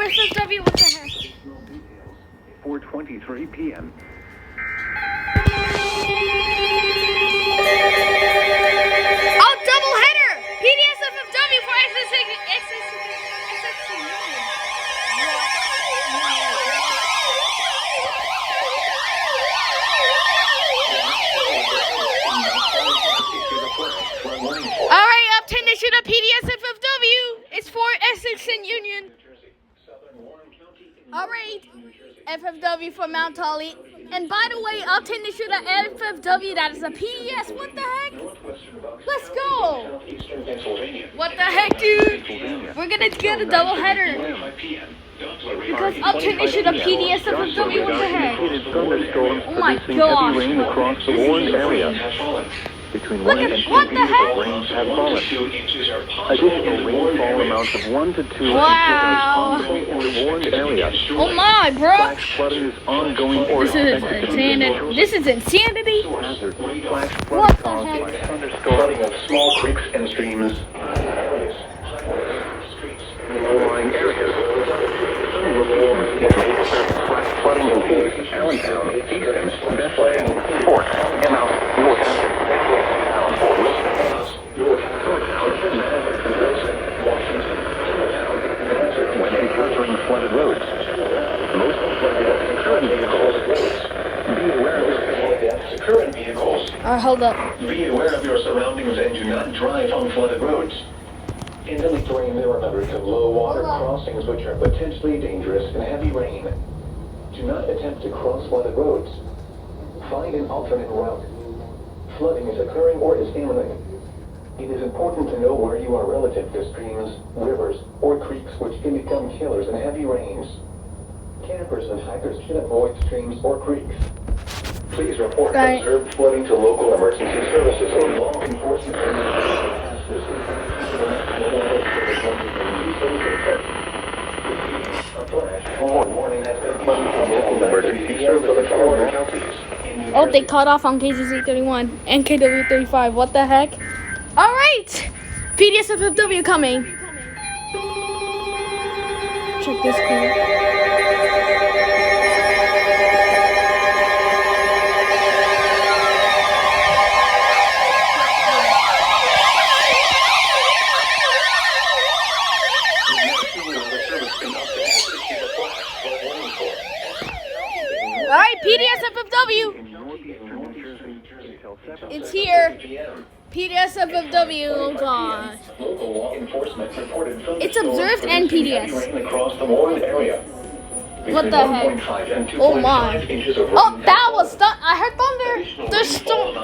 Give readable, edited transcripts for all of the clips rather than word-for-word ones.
FFW, what the heck? 4:23 p.m. Oh, double header! PDS FFW for SSC. Alright, up 10 to shoot up PDS FFW. It's for Essex and Union. Alright, FFW for Mount Tully. And by the way, up 10 to shoot at FFW. That is a PDS. What the heck? Let's go. What the heck, dude? We're gonna get a double header. Because up 10 to shoot a PDS FFW. What the heck? Oh my gosh. Rain across the warned area. Between Look at what the heck? rains have fallen. Additional rainfall amounts of 1 to 2 Wow. in the warned area. Oh my, bro. Flash flooding is ongoing or This is insanity. This is insanity. hazard. Flash What flooding the caused heck? by thunderstorms of small creeks and streams. Low-lying areas. Flash flooding in Allentown, Easton, Bethlehem, Fort, Emmaus, Yorktown. When encountering flooded roads, most current vehicles. Alright, hold up. Be aware of your surroundings and do not drive on flooded roads. In hilly terrain, there are hundreds of low water crossings which are potentially dangerous in heavy rain. Do not attempt to cross flooded roads. Find an alternate route. Flooding is occurring or is imminent. It is important to know where you are relative to streams, rivers, or creeks which can become killers in heavy rains. Campers and hikers should avoid streams or creeks. Please report observed flooding to local emergency services or law enforcement. Oh, they cut off on KZZ31 and KWO35. What the heck? Alright! PDS FFW coming. Check this code. Alright, PDS FFW. It's here. PDS FFW. Oh gosh. It's observed and PDS. What the heck? Oh my. Oh, that was I heard thunder. There's storm.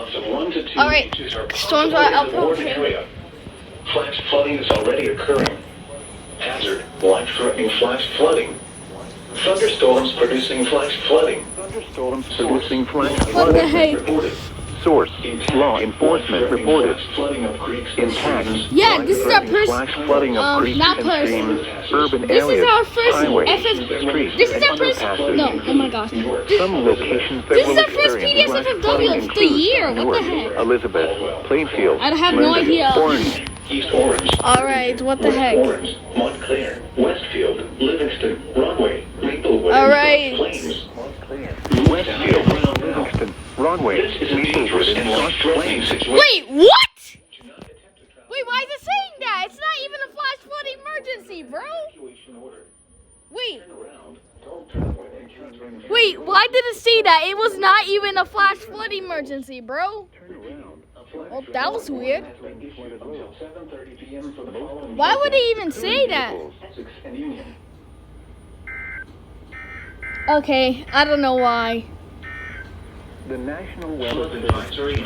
Alright. Storms are approaching. Flash flooding is already occurring. Hazard, life-threatening flash flooding. Thunderstorms producing flash flooding. Thunderstorms producing flash flooding. What the heck? Reported. Source, law enforcement reported. Flooding of creeks and streams. Yeah, this is our first, Flash flooding of creeks not and first. streams, urban This areas, is our first highways, streets, This is and our first. underpasses. No, oh my gosh. Some locations that This is will our first experience PDS flash FFW flooding of the include year. What the Newark, heck? Elizabeth, Plainfield, I have no Linden, idea. Orange, East Orange. Alright, what the heck? Orange, Montclair, Westfield, Livingston, Broadway, Maplewood, Alright. Plains. Westfield, Livingston, Broadway, Maplewood, and North Plains. Wait, what? Wait, why is it saying that? It's not even a flash flood emergency, bro. Wait, why did it say that? It was not even a flash flood emergency, bro. Oh, that was weird. Why would it even say that? Okay, I don't know why. The National Weather Advisory